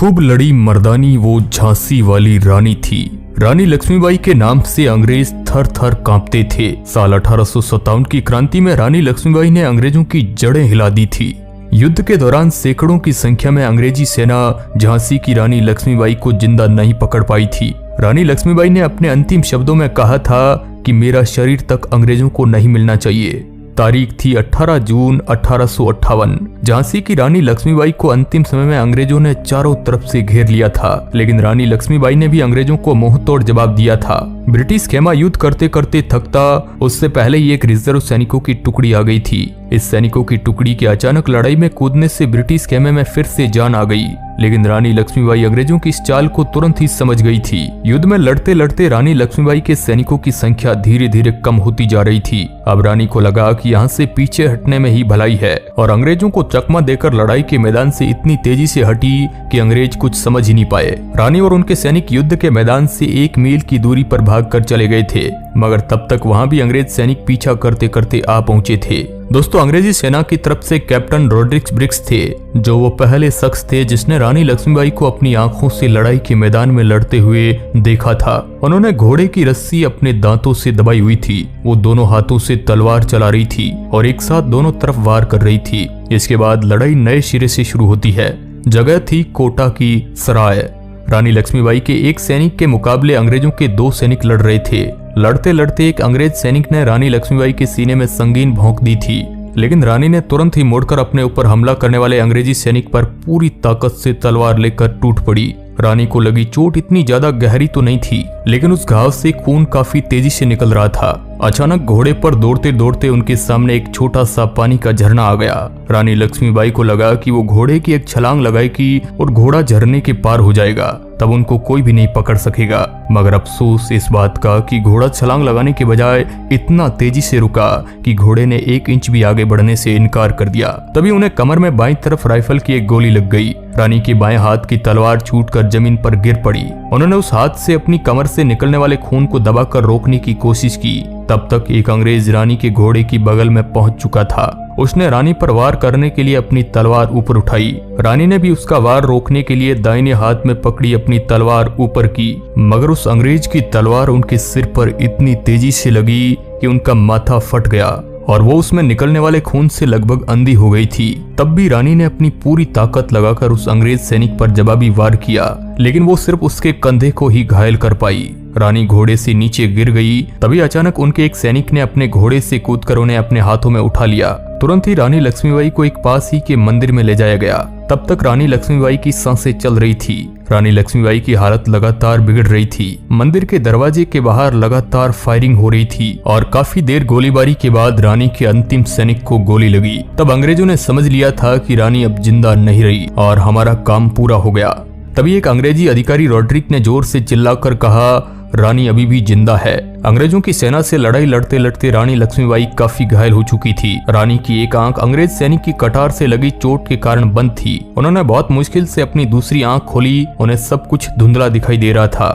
खूब लड़ी मर्दानी वो झांसी वाली रानी थी। रानी लक्ष्मीबाई के नाम से अंग्रेज थर थर कांपते थे। साल 1857 की क्रांति में रानी लक्ष्मीबाई ने अंग्रेजों की जड़ें हिला दी थी। युद्ध के दौरान सैकड़ों की संख्या में अंग्रेजी सेना झांसी की रानी लक्ष्मीबाई को जिंदा नहीं पकड़ पाई थी। रानी लक्ष्मीबाई ने अपने अंतिम शब्दों में कहा था कि मेरा शरीर तक अंग्रेजों को नहीं मिलना चाहिए। तारीख थी 18 जून 1858। झांसी की रानी लक्ष्मीबाई को अंतिम समय में अंग्रेजों ने चारों तरफ से घेर लिया था, लेकिन रानी लक्ष्मीबाई ने भी अंग्रेजों को मुंहतोड़ जवाब दिया था। ब्रिटिश खेमा युद्ध करते करते थकता, उससे पहले ही एक रिजर्व सैनिकों की टुकड़ी आ गई थी। इस सैनिकों की टुकड़ी के अचानक लड़ाई में कूदने से ब्रिटिश खेमे में फिर से जान आ गई, लेकिन रानी लक्ष्मीबाई अंग्रेजों की इस चाल को तुरंत ही समझ गई थी। युद्ध में लड़ते लड़ते रानी लक्ष्मीबाई के सैनिकों की संख्या धीरे धीरे कम होती जा रही थी। अब रानी को लगा कि यहाँ से पीछे हटने में ही भलाई है, और अंग्रेजों को चकमा देकर लड़ाई के मैदान से इतनी तेजी से हटी कि अंग्रेज कुछ समझ ही नहीं पाए। रानी और उनके सैनिक युद्ध के मैदान से 1 मील की दूरी पर भागकर चले गए थे, मगर तब तक वहां भी अंग्रेज सैनिक पीछा करते करते आ पहुंचे थे। दोस्तों, अंग्रेजी सेना की तरफ से कैप्टन रोड्रिक्स ब्रिक्स थे, जो वो पहले शख्स थे जिसने रानी लक्ष्मीबाई को अपनी आंखों से लड़ाई के मैदान में लड़ते हुए देखा था। उन्होंने घोड़े की रस्सी अपने दांतों से दबाई हुई थी। वो दोनों हाथों से तलवार चला रही थी और एक साथ दोनों तरफ वार कर रही थी। इसके बाद लड़ाई नए सिरे से शुरू होती है। जगह थी कोटा की सराय। रानी लक्ष्मीबाई के एक सैनिक के मुकाबले अंग्रेजों के 2 सैनिक लड़ रहे थे। लड़ते लड़ते एक अंग्रेज सैनिक ने रानी लक्ष्मीबाई के सीने में संगीन भोंक दी थी, लेकिन रानी ने तुरंत ही मुड़कर अपने ऊपर हमला करने वाले अंग्रेजी सैनिक पर पूरी ताकत से तलवार लेकर टूट पड़ी। रानी को लगी चोट इतनी ज्यादा गहरी तो नहीं थी, लेकिन उस घाव से खून काफी तेजी से निकल रहा था। अचानक घोड़े पर दौड़ते दौड़ते उनके सामने एक छोटा सा पानी का झरना आ गया। रानी लक्ष्मीबाई को लगा कि वो घोड़े की एक छलांग लगाएगी और घोड़ा झरने के पार हो जाएगा, तब उनको कोई भी नहीं पकड़ सकेगा। मगर अफसोस इस बात का कि घोड़ा छलांग लगाने के बजाय इतना तेजी से रुका कि घोड़े ने 1 इंच भी आगे बढ़ने से इनकार कर दिया। तभी उन्हें कमर में बाईं तरफ राइफल की एक गोली लग गई। रानी के बाएं हाथ की तलवार छूटकर जमीन पर गिर पड़ी। उन्होंने उस हाथ से अपनी कमर से निकलने वाले खून को दबाकर रोकने की कोशिश की। तब तक एक अंग्रेज रानी के घोड़े की बगल में पहुंच चुका था। उसने रानी पर वार करने के लिए अपनी तलवार ऊपर उठाई। रानी ने भी उसका वार रोकने के लिए दाहिने हाथ में पकड़ी अपनी तलवार ऊपर की, मगर उस अंग्रेज की तलवार उनके सिर पर इतनी तेजी से लगी कि उनका माथा फट गया और वो उसमें निकलने वाले खून से लगभग अंधी हो गई थी। तब भी रानी ने अपनी पूरी ताकत लगाकर उस अंग्रेज सैनिक पर जवाबी वार किया, लेकिन वो सिर्फ उसके कंधे को ही घायल कर पाई। रानी घोड़े से नीचे गिर गई। तभी अचानक उनके एक सैनिक ने अपने घोड़े से कूदकर उन्हें अपने हाथों में उठा लिया। तुरंत ही रानी लक्ष्मीबाई को एक पास ही के मंदिर में ले जाया गया। तब तक रानी लक्ष्मीबाई की सांसें चल रही थी। रानी लक्ष्मीबाई की हालत लगातार बिगड़ रही थी। मंदिर के दरवाजे के बाहर लगातार फायरिंग हो रही थी और काफी देर गोलीबारी के बाद रानी के अंतिम सैनिक को गोली लगी। तब अंग्रेजों ने समझ लिया था कि रानी अब जिंदा नहीं रही और हमारा काम पूरा हो गया। तभी एक अंग्रेजी अधिकारी रोड्रिक ने जोर से चिल्लाकर कहा, रानी अभी भी जिंदा है। अंग्रेजों की सेना से लड़ाई लड़ते लड़ते रानी लक्ष्मीबाई काफी घायल हो चुकी थी। रानी की एक आंख अंग्रेज सैनिक की कटार से लगी चोट के कारण बंद थी। उन्होंने बहुत मुश्किल से अपनी दूसरी आंख खोली। उन्हें सब कुछ धुंधला दिखाई दे रहा था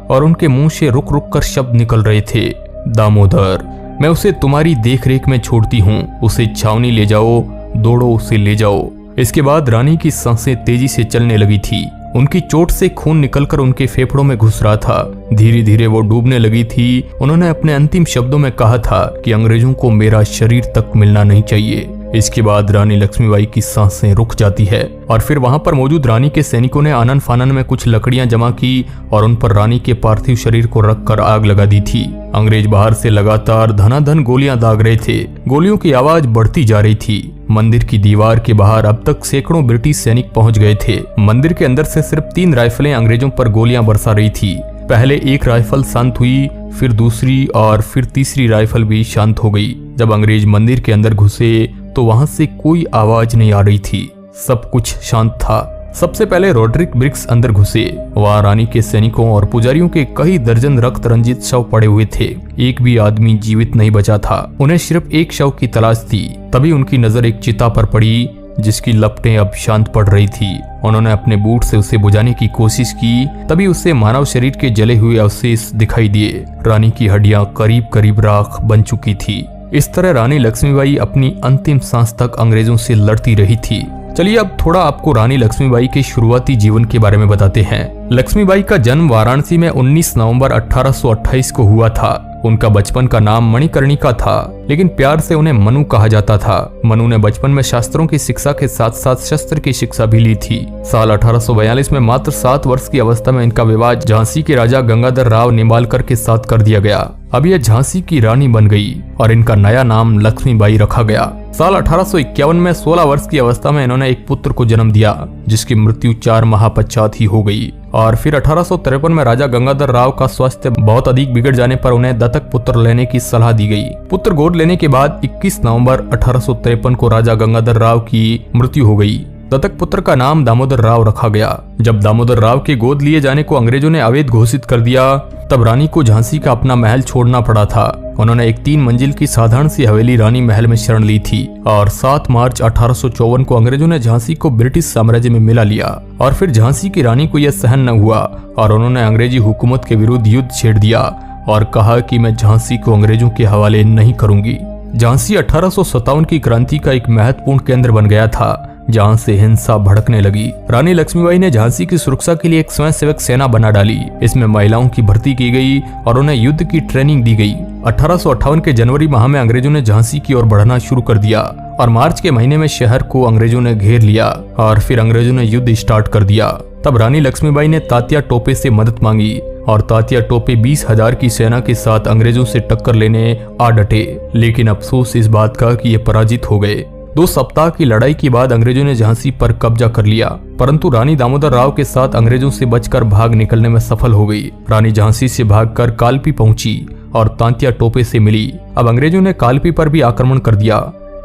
और उनके मुंह से रुक रुक कर शब्द निकल रहे थे। दामोदर, मैं उसे तुम्हारी देख रेख में छोड़ती हूँ। उसे छावनी ले जाओ, दौड़ो उसे ले जाओ। इसके बाद रानी की सांसें तेजी से चलने लगी थी। उनकी चोट से खून निकलकर उनके फेफड़ों में घुस रहा था। धीरे धीरे वो डूबने लगी थी। उन्होंने अपने अंतिम शब्दों में कहा था कि अंग्रेजों को मेरा शरीर तक मिलना नहीं चाहिए। इसके बाद रानी लक्ष्मीबाई की सांसें रुक जाती है और फिर वहां पर मौजूद रानी के सैनिकों ने आनन फानन में कुछ लकड़ियां जमा की और उन पर रानी के पार्थिव शरीर को रखकर आग लगा दी थी। अंग्रेज बाहर से लगातार धनाधन गोलियां दाग रहे थे। गोलियों की आवाज बढ़ती जा रही थी। मंदिर की दीवार के बाहर अब तक सैकड़ों ब्रिटिश सैनिक पहुंच गए थे। मंदिर के अंदर से सिर्फ 3 राइफलें अंग्रेजों पर गोलियां बरसा रही थी। पहले एक राइफल शांत हुई, फिर दूसरी और फिर तीसरी राइफल भी शांत हो गई। जब अंग्रेज मंदिर के अंदर घुसे तो वहां से कोई आवाज नहीं आ रही थी। सब कुछ शांत था। सबसे पहले रोड्रिक ब्रिक्स अंदर घुसे। वहां रानी के सैनिकों और पुजारियों के कई दर्जन रक्त रंजित शव पड़े हुए थे। एक भी आदमी जीवित नहीं बचा था। उन्हें सिर्फ एक शव की तलाश थी। तभी उनकी नजर एक चिता पर पड़ी जिसकी लपटें अब शांत पड़ रही थी। उन्होंने अपने बूट से उसे बुझाने की कोशिश की। तभी उसे मानव शरीर के जले हुए अवशेष दिखाई दिए। रानी की हड्डियां करीब करीब राख बन चुकी थी। इस तरह रानी लक्ष्मीबाई अपनी अंतिम सांस तक अंग्रेजों से लड़ती रही थी। चलिए अब थोड़ा आपको रानी लक्ष्मीबाई के शुरुआती जीवन के बारे में बताते हैं। लक्ष्मीबाई का जन्म वाराणसी में 19 नवंबर 1828 को हुआ था। उनका बचपन का नाम मणिकर्णिका था, लेकिन प्यार से उन्हें मनु कहा जाता था। मनु ने बचपन में शास्त्रों की शिक्षा के साथ साथ शस्त्र की शिक्षा भी ली थी। साल 1842 में मात्र 7 वर्ष की अवस्था में इनका विवाह झांसी के राजा गंगाधर राव निंबालकर के साथ कर दिया गया। अब यह झांसी की रानी बन गई और इनका नया नाम लक्ष्मीबाई रखा गया। साल 1851 में 16 वर्ष की अवस्था में इन्होंने एक पुत्र को जन्म दिया, जिसकी मृत्यु 4 माह पश्चात ही हो गई। और फिर 1853 में राजा गंगाधर राव का स्वास्थ्य बहुत अधिक बिगड़ जाने पर उन्हें दत्तक पुत्र लेने की सलाह दी गई। पुत्र गोद लेने के बाद 21 नवंबर 1853 को राजा गंगाधर राव की मृत्यु हो गई। दत्तक पुत्र का नाम दामोदर राव रखा गया। जब दामोदर राव के गोद लिए जाने को अंग्रेजों ने अवैध घोषित कर दिया, तब रानी को झांसी का अपना महल छोड़ना पड़ा था। उन्होंने एक 3 मंजिल की साधारण सी हवेली रानी महल में शरण ली थी और 7 मार्च 1854 को अंग्रेजों ने झांसी को ब्रिटिश साम्राज्य में मिला लिया। और फिर झांसी की रानी को यह सहन न हुआ और उन्होंने अंग्रेजी हुकूमत के विरुद्ध युद्ध छेड़ दिया और कहा कि मैं झांसी को अंग्रेजों के हवाले नहीं करूंगी। झांसी 1857 की क्रांति का एक महत्वपूर्ण केंद्र बन गया था, जहां से हिंसा भड़कने लगी। रानी लक्ष्मीबाई ने झांसी की सुरक्षा के लिए एक स्वयंसेवक सेना बना डाली। इसमें महिलाओं की भर्ती की गई और उन्हें युद्ध की ट्रेनिंग दी गई। 1858 के जनवरी माह में अंग्रेजों ने झांसी की ओर बढ़ना शुरू कर दिया और मार्च के महीने में शहर को अंग्रेजों ने घेर लिया और फिर अंग्रेजों ने युद्ध स्टार्ट कर दिया। तब रानी लक्ष्मीबाई ने तात्या टोपे से मदद मांगी और तात्या टोपे 20,000 की सेना के साथ अंग्रेजों से टक्कर लेने आ डटे, लेकिन अफसोस इस बात का कि ये पराजित हो गए। 2 सप्ताह की लड़ाई के बाद अंग्रेजों ने झांसी पर कब्जा कर लिया, परंतु रानी दामोदर राव के साथ अंग्रेजों से बचकर भाग निकलने में सफल हो गई। रानी झांसी से भागकर कालपी पहुंची और तात्या टोपे से मिली। अब अंग्रेजों ने कालपी पर भी आक्रमण कर दिया।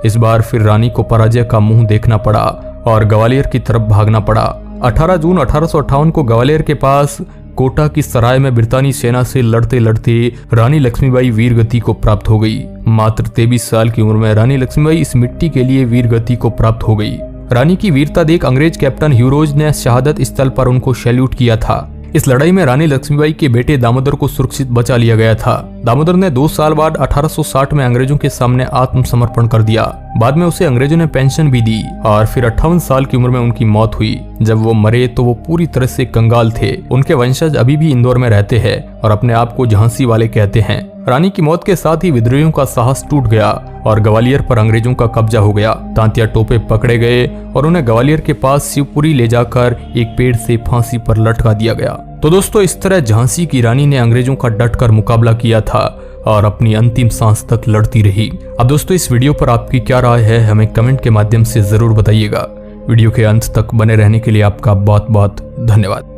इस बार फिर रानी को पराजय का मुंह देखना पड़ा और ग्वालियर की तरफ भागना पड़ा। 18 जून 1858 को ग्वालियर के पास कोटा की सराय में ब्रितानी सेना से लड़ते लड़ते रानी लक्ष्मीबाई वीर गति को प्राप्त हो गई। मात्र 23 साल की उम्र में रानी लक्ष्मीबाई इस मिट्टी के लिए वीर गति को प्राप्त हो गई। रानी की वीरता देख अंग्रेज कैप्टन ह्यूरोज ने शहादत स्थल पर उनको सैल्यूट किया था। इस लड़ाई में रानी लक्ष्मीबाई के बेटे दामोदर को सुरक्षित बचा लिया गया था। दामोदर ने 2 साल बाद 1860 में अंग्रेजों के सामने आत्मसमर्पण कर दिया। बाद में उसे अंग्रेजों ने पेंशन भी दी और फिर 58 साल की उम्र में उनकी मौत हुई। जब वो मरे तो वो पूरी तरह से कंगाल थे। उनके वंशज अभी भी इंदौर में रहते हैं और अपने आप को झांसी वाले कहते हैं। रानी की मौत के साथ ही विद्रोहियों का साहस टूट गया और ग्वालियर पर अंग्रेजों का कब्जा हो गया। तात्या टोपे पकड़े गए और उन्हें ग्वालियर के पास शिवपुरी ले जाकर एक पेड़ से फांसी पर लटका दिया गया। तो दोस्तों, इस तरह झांसी की रानी ने अंग्रेजों का डटकर मुकाबला किया था और अपनी अंतिम सांस तक लड़ती रही। अब दोस्तों, इस वीडियो पर आपकी क्या राय है हमें कमेंट के माध्यम से जरूर बताइएगा। वीडियो के अंत तक बने रहने के लिए आपका बहुत बहुत धन्यवाद।